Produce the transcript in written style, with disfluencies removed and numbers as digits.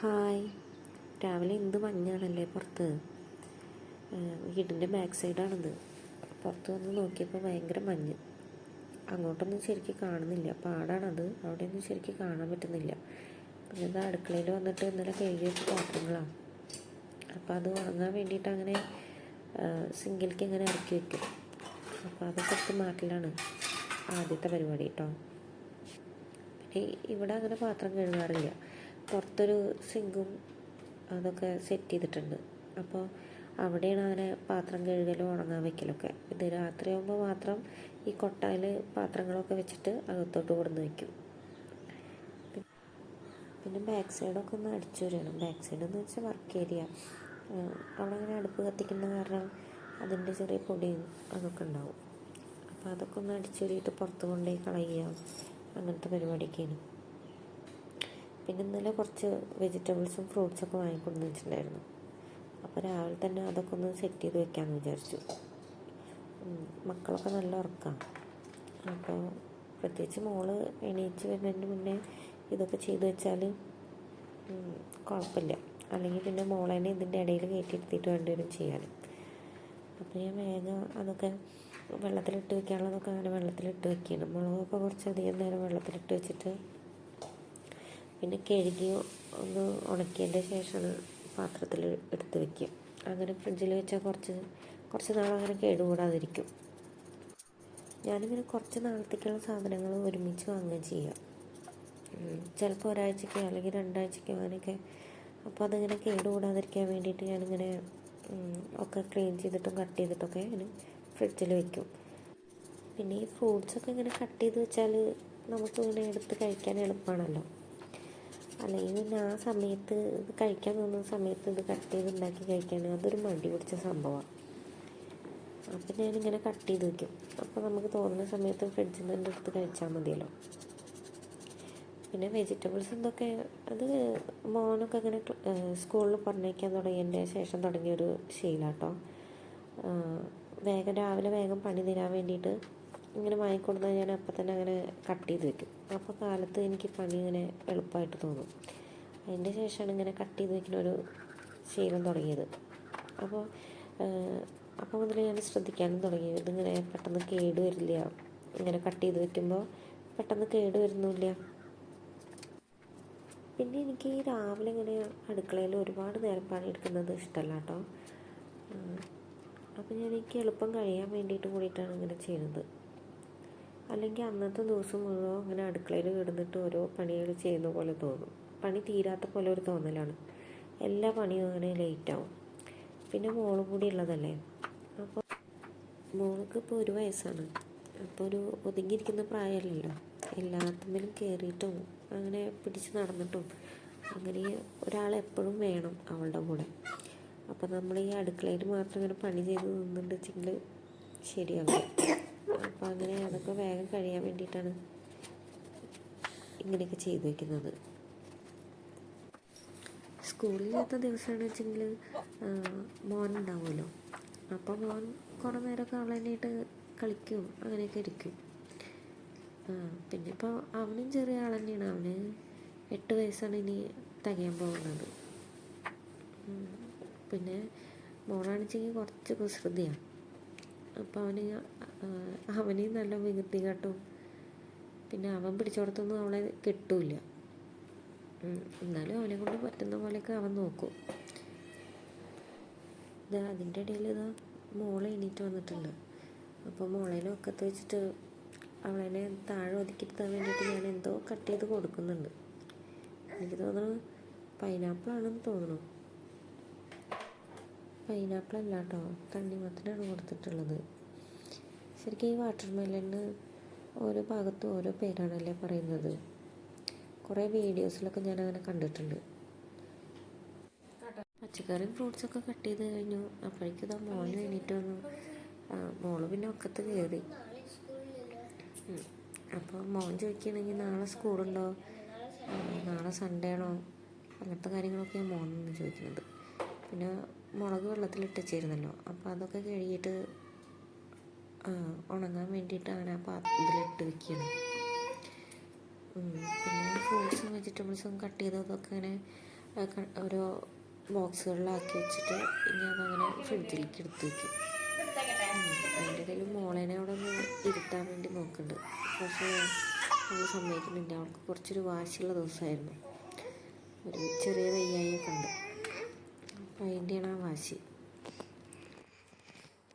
Hi. രാവിലെ എന്ത് മഞ്ഞാണല്ലേ പുറത്ത്. വീടിൻ്റെ ബാക്ക് സൈഡാണിത്. പുറത്ത് വന്ന് നോക്കിയപ്പോൾ ഭയങ്കര മഞ്ഞ്. അങ്ങോട്ടൊന്നും ശരിക്കും കാണുന്നില്ല, പാടാണത്. അവിടെയൊന്നും ശരിക്കും കാണാൻ പറ്റുന്നില്ല. പിന്നെ ഇത് അടുക്കളയിൽ വന്നിട്ട് ഇന്നലെ കഴുകി വെച്ച പാത്രങ്ങളാണ്. അപ്പോൾ അത് ഉണങ്ങാൻ വേണ്ടിയിട്ട് അങ്ങനെ സിങ്കിലേക്ക് ഇങ്ങനെ ഇറക്കി വയ്ക്കും. അപ്പോൾ അതൊക്കെ എടുത്ത് മാറ്റലാണ് ആദ്യത്തെ പരിപാടി കേട്ടോ. പിന്നെ ഇവിടെ അങ്ങനെ പാത്രം കഴുകാറില്ല. പുറത്തൊരു സിങ്കും അതൊക്കെ സെറ്റ് ചെയ്തിട്ടുണ്ട്. അപ്പോൾ അവിടെയാണ് അങ്ങനെ പാത്രം കഴുകലും ഉണങ്ങാൻ വയ്ക്കലൊക്കെ. ഇത് രാത്രിയാകുമ്പോൾ മാത്രം ഈ കൊട്ടയിൽ പാത്രങ്ങളൊക്കെ വെച്ചിട്ട് അകത്തോട്ട് കൊടുന്ന് വയ്ക്കും. പിന്നെ ബാക്ക് സൈഡൊക്കെ ഒന്ന് അടിച്ചു വരണം. ബാക്ക് സൈഡ് എന്ന് വെച്ചാൽ വർക്ക് ഏരിയ. അവിടെ അങ്ങനെ അടുപ്പ് കത്തിക്കുന്ന കാരണം അതിൻ്റെ ചെറിയ പൊടിയും അതൊക്കെ ഉണ്ടാവും. അപ്പോൾ അതൊക്കെ ഒന്ന് അടിച്ചു വരിയിട്ട് പുറത്ത് കൊണ്ടുപോയി കളയുക, അങ്ങനത്തെ പരിപാടിയൊക്കെയാണ്. പിന്നെ ഇന്നലെ കുറച്ച് വെജിറ്റബിൾസും ഫ്രൂട്ട്സൊക്കെ വാങ്ങിക്കൊണ്ടു വെച്ചിട്ടുണ്ടായിരുന്നു. അപ്പോൾ രാവിലെ തന്നെ അതൊക്കെ ഒന്ന് സെറ്റ് ചെയ്ത് വെക്കാമെന്ന് വിചാരിച്ചു. മക്കളൊക്കെ നല്ല ഉറക്കമാണ്. അപ്പോൾ പ്രത്യേകിച്ച് മോള് എണീച്ച് വരുന്നതിന് മുന്നേ ഇതൊക്കെ ചെയ്ത് വെച്ചാൽ കുഴപ്പമില്ല. അല്ലെങ്കിൽ പിന്നെ മോളേനെ ഇതിൻ്റെ ഇടയിൽ കയറ്റിയിരുത്തിയിട്ട് വേണ്ടി വരും ചെയ്യാൻ. അപ്പോൾ ഞാൻ വേഗം അതൊക്കെ വെള്ളത്തിലിട്ട് വെക്കാനുള്ളതൊക്കെ അങ്ങനെ വെള്ളത്തിലിട്ട് വെക്കുകയാണ്. മുളകൊക്കെ കുറച്ചധികം നേരം വെള്ളത്തിലിട്ട് വെച്ചിട്ട് പിന്നെ കഴുകി ഒന്ന് ഉണക്കിയതിൻ്റെ ശേഷമാണ് പാത്രത്തിൽ എടുത്ത് വയ്ക്കുക. അങ്ങനെ ഫ്രിഡ്ജിൽ വെച്ചാൽ കുറച്ച് നാൾ അങ്ങനെ കേടുകൂടാതിരിക്കും. ഞാനിങ്ങനെ കുറച്ച് നാളത്തേക്കുള്ള സാധനങ്ങൾ ഒരുമിച്ച് വാങ്ങുകയും ചെയ്യുക. ചിലപ്പോൾ ഒരാഴ്ചയ്ക്കോ അല്ലെങ്കിൽ 2 ആഴ്ചയ്ക്കോ അങ്ങനെയൊക്കെ. അപ്പോൾ അതിങ്ങനെ കേടുകൂടാതിരിക്കാൻ വേണ്ടിയിട്ട് ഞാനിങ്ങനെ ഒക്കെ ക്ലീൻ ചെയ്തിട്ടും കട്ട് ചെയ്തിട്ടൊക്കെ ഇങ്ങനെ ഫ്രിഡ്ജിൽ വയ്ക്കും. പിന്നെ ഈ ഫ്രൂട്ട്സൊക്കെ ഇങ്ങനെ കട്ട് ചെയ്ത് വെച്ചാൽ നമുക്കിങ്ങനെ എടുത്ത് കഴിക്കാൻ എളുപ്പമാണല്ലോ. അല്ലെങ്കിൽ പിന്നെ ആ സമയത്ത് ഇത് കഴിക്കാൻ തോന്നുന്ന സമയത്ത് ഇത് കട്ട് ചെയ്ത് ഉണ്ടാക്കി കഴിക്കാൻ അതൊരു മടി പിടിച്ച സംഭവമാണ്. അപ്പം ഞാനിങ്ങനെ കട്ട് ചെയ്ത് വയ്ക്കും. അപ്പോൾ നമുക്ക് തോന്നുന്ന സമയത്ത് ഫ്രിഡ്ജിൽ നിന്ന് എടുത്ത് കഴിച്ചാൽ മതിയല്ലോ. പിന്നെ വെജിറ്റബിൾസ് എന്തൊക്കെ അത് മോനൊക്കെ അങ്ങനെ സ്കൂളിൽ പറഞ്ഞേക്കാൻ തുടങ്ങിയതിൻ്റെ ശേഷം തുടങ്ങിയൊരു ശീലമാട്ടോ. രാവിലെ വേഗം പണി തരാൻ വേണ്ടിയിട്ട് ഇങ്ങനെ വാങ്ങിക്കൊടുത്താൽ ഞാൻ അപ്പം തന്നെ അങ്ങനെ കട്ട് ചെയ്ത് വെക്കും. അപ്പോൾ കാലത്ത് എനിക്ക് പണി ഇങ്ങനെ എളുപ്പമായിട്ട് തോന്നും. അതിൻ്റെ ശേഷമാണ് ഇങ്ങനെ കട്ട് ചെയ്ത് വെക്കുന്ന ഒരു ശീലം തുടങ്ങിയത്. അപ്പോൾ മുതൽ ഞാൻ ശ്രദ്ധിക്കാനും തുടങ്ങി. ഇതിങ്ങനെ പെട്ടെന്ന് കേട് വരില്ല. ഇങ്ങനെ കട്ട് ചെയ്ത് വെക്കുമ്പോൾ പെട്ടെന്ന് കേട് വരുന്നില്ല. പിന്നെ എനിക്ക് ഈ രാവിലെ ഇങ്ങനെ അടുക്കളയിൽ ഒരുപാട് നേരം പണിയെടുക്കുന്നത് ഇഷ്ടമല്ല കേട്ടോ. അപ്പോൾ എനിക്ക് എളുപ്പം കഴിയാൻ വേണ്ടിയിട്ട് കൂടിയിട്ടാണ് ഇങ്ങനെ ചെയ്യുന്നത്. അല്ലെങ്കിൽ അന്നത്തെ ദിവസം മുഴുവൻ അങ്ങനെ അടുക്കളയിൽ കിടന്നിട്ട് ഓരോ പണികൾ ചെയ്യുന്ന പോലെ തോന്നും. പണി തീരാത്ത പോലെ ഒരു തോന്നലാണ്. എല്ലാ പണിയും അങ്ങനെ ലേറ്റാവും. പിന്നെ മോളും കൂടി ഉള്ളതല്ലേ. അപ്പോൾ മോൾക്ക് ഇപ്പോൾ 1 വയസ്സാണ്. അപ്പോൾ ഒരു ഒതുങ്ങിയിരിക്കുന്ന പ്രായമല്ലല്ലോ. എല്ലാത്തിനും കയറിയിട്ടും അങ്ങനെ പിടിച്ച് നടന്നിട്ടും അങ്ങനെ ഒരാളെപ്പോഴും വേണം അവളുടെ കൂടെ. അപ്പോൾ നമ്മൾ ഈ അടുക്കളയിൽ മാത്രം ഇങ്ങനെ പണി ചെയ്ത് നിന്നിട്ടുണ്ടെങ്കിൽ ശരിയാകും. അപ്പോൾ അങ്ങനെ അതൊക്കെ വേഗം കഴിയാൻ വേണ്ടിയിട്ടാണ് ഇങ്ങനെയൊക്കെ ചെയ്തു വയ്ക്കുന്നത്. സ്കൂളില്ലാത്ത ദിവസമാണെന്ന് വെച്ചെങ്കിൽ മോൻ ഉണ്ടാവുമല്ലോ. അപ്പോൾ മോൻ കുറേ നേരമൊക്കെ അവളെന്നായിട്ട് കളിക്കും, അങ്ങനെയൊക്കെ ഇരിക്കും. പിന്നെ ഇപ്പോൾ അവനും ചെറിയ ആൾ തന്നെയാണ്. അവന് 8 വയസ്സാണ് ഇനി തികയാൻ പോകുന്നത്. പിന്നെ മോളാണെച്ചെങ്കിൽ കുറച്ച് കുസൃതിയാണ്. അപ്പോൾ അവന് നല്ല വികൃതി കാട്ടും. പിന്നെ അവൻ പിടിച്ചോടത്തൊന്നും അവളെ കിട്ടൂല. എന്നാലും അവനെ കൊണ്ട് പറ്റുന്ന പോലെയൊക്കെ അവൻ നോക്കും. അതിൻ്റെ ഇടയിൽ മോളെ എണീറ്റ് വന്നിട്ടുണ്ട്. അപ്പോൾ മോളേനെ ഒക്കത്ത് വെച്ചിട്ട് അവളെ താഴെ ഒതുക്കിയിരുത്താൻ വേണ്ടിയിട്ട് ഞാൻ എന്തോ കട്ട് ചെയ്ത് കൊടുക്കുന്നുണ്ട്. എനിക്ക് തോന്നുന്നു പൈനാപ്പിളാണെന്ന് തോന്നുന്നു. പൈനാപ്പിൾ അല്ല കേട്ടോ, തണ്ണിമത്തനാണ് കൊടുത്തിട്ടുള്ളത്. ശരിക്കും ഈ വാട്ടർ മെലണിന് ഓരോ ഭാഗത്തും ഓരോ പേരാണല്ലേ പറയുന്നത്. കുറേ വീഡിയോസിലൊക്കെ ഞാനങ്ങനെ കണ്ടിട്ടുണ്ട്. പച്ചക്കറിയും ഫ്രൂട്ട്സൊക്കെ കട്ട് ചെയ്ത് കഴിഞ്ഞു. അപ്പോഴേക്കും ഇതാ മോന് എണീറ്റ് വന്നു. മോള് പിന്നെ ഒക്കത്ത് കയറി. അപ്പോൾ മോൻ ചോദിക്കുകയാണെങ്കിൽ നാളെ സ്കൂളുണ്ടോ, നാളെ സൺഡേ ആണോ, അങ്ങനത്തെ കാര്യങ്ങളൊക്കെയാണ് മോനെന്ന് ചോദിക്കുന്നത്. പിന്നെ മുളക് വെള്ളത്തിലിട്ട് വെച്ചിരുന്നല്ലോ, അപ്പോൾ അതൊക്കെ കഴുകിയിട്ട് ഉണങ്ങാൻ വേണ്ടിയിട്ട് അങ്ങനെ ഇതിലിട്ട് വെക്കുകയാണ്. പിന്നെ ഫ്രൂട്ട്സും വെജിറ്റബിൾസും കട്ട് ചെയ്തതൊക്കെ ഇങ്ങനെ ഓരോ ബോക്സുകളിലാക്കി വെച്ചിട്ട് ഞാനങ്ങനെ ഫ്രിഡ്ജിലേക്ക് എടുത്ത് വയ്ക്കും. അതിൻ്റെ ഇടയിൽ മോളേനെ അവിടെ ഒന്ന് ഇരുത്താൻ വേണ്ടി നോക്കുന്നുണ്ട്. പക്ഷേ അവൾ സമ്മതിക്കുന്നില്ല. അവൾക്ക് കുറച്ചൊരു വാശിയുള്ള ദിവസമായിരുന്നു. ഒരു ചെറിയ